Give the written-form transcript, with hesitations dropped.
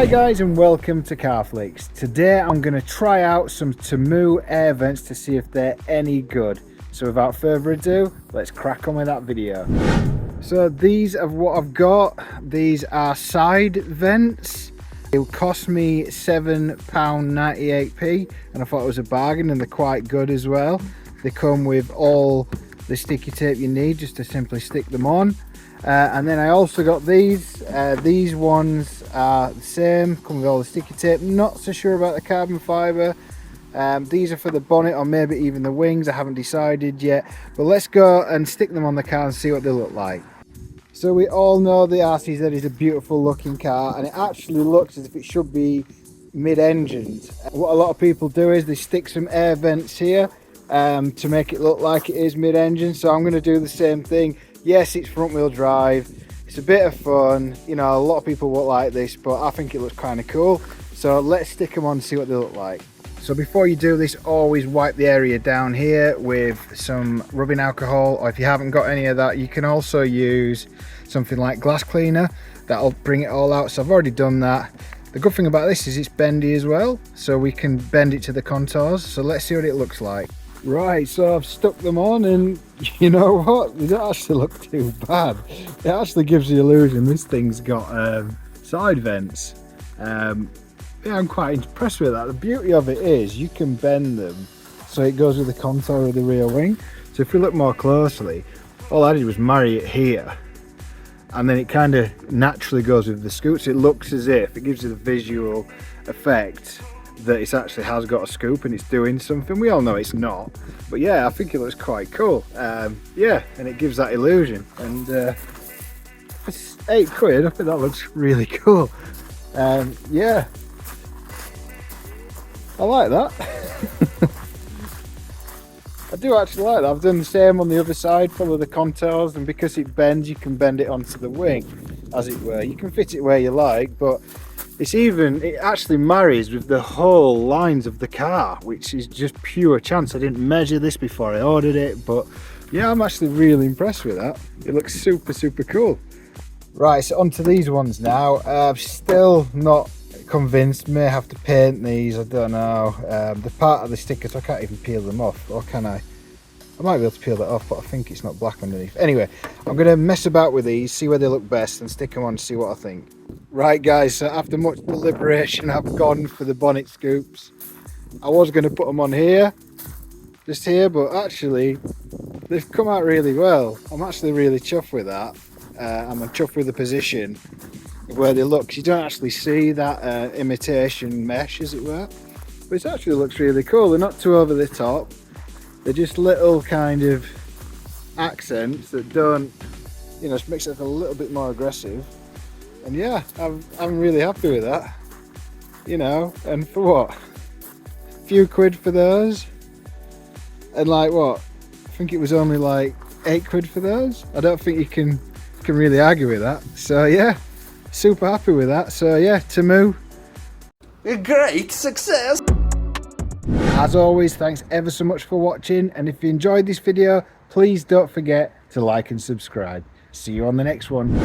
Hi guys and welcome to Car Flicks. Today I'm going to try out some Temu air vents to see if they're any good. So without further ado, let's crack on with that video. So these are what I've got. These are side vents. It cost me £7.98p and I thought it was a bargain, and they're quite good as well. They come with all the sticky tape you need just to simply stick them on. And then I also got these ones are the same, come with all the sticky tape. Not so sure about the carbon fibre. These are for the bonnet or maybe even the wings, I haven't decided yet, but let's go and stick them on the car and see what they look like. So we all know the RCZ is a beautiful looking car, and it actually looks as if it should be mid-engined. What a lot of people do is they stick some air vents here to make it look like it is mid-engine, so I'm going to do the same thing. Yes, it's front wheel drive, it's a bit of fun, you know, a lot of people won't like this, but I think it looks kind of cool. So let's stick them on and see what they look like. So before you do this, always wipe the area down here with some rubbing alcohol, or if you haven't got any of that, you can also use something like glass cleaner. That'll bring it all out. So I've already done that. The good thing about this is it's bendy as well, so we can bend it to the contours. So let's see what it looks like. Right, so I've stuck them on, and you know what, they don't actually look too bad. It actually gives the illusion this thing's got side vents. Yeah, I'm quite impressed with that. The beauty of it is you can bend them so it goes with the contour of the rear wing. So if you look more closely, all I did was marry it here, and then it kind of naturally goes with the scoop. So it looks as if it gives you the visual effect that it actually has got a scoop and it's doing something. We all know it's not, but yeah, I think it looks quite cool. Yeah, and it gives that illusion, and it's £8. I think that looks really cool. Yeah, I like that. I do actually like that. I've done the same on the other side, follow the contours, and because it bends, you can bend it onto the wing, as it were. You can fit it where you like, but it actually marries with the whole lines of the car, which is just pure chance. I didn't measure this before I ordered it, but yeah, I'm actually really impressed with that. It looks super cool. Right, so onto these ones now. I'm still not convinced. May have to paint these, I don't know. The part of the stickers, I can't even peel them off, or can I? I might be able to peel that off, but I think it's not black underneath. Anyway, I'm going to mess about with these, see where they look best, and stick them on and see what I think. Right guys, so after much deliberation, I've gone for the bonnet scoops. I was going to put them on here, just here, but actually they've come out really well. I'm actually really chuffed with that. I'm chuffed with the position of where they look. You don't actually see that imitation mesh, as it were, but it actually looks really cool. They're not too over the top. They're just little kind of accents that don't, you know, makes it a little bit more aggressive. And yeah, I'm really happy with that, you know. And for what, a few quid for those, and like what, I think it was only like £8 for those. I don't think you can really argue with that. So yeah, super happy with that. So yeah, Tamu, A great success! as always, thanks ever so much for watching, and if you enjoyed this video, please don't forget to like and subscribe. See you on the next one.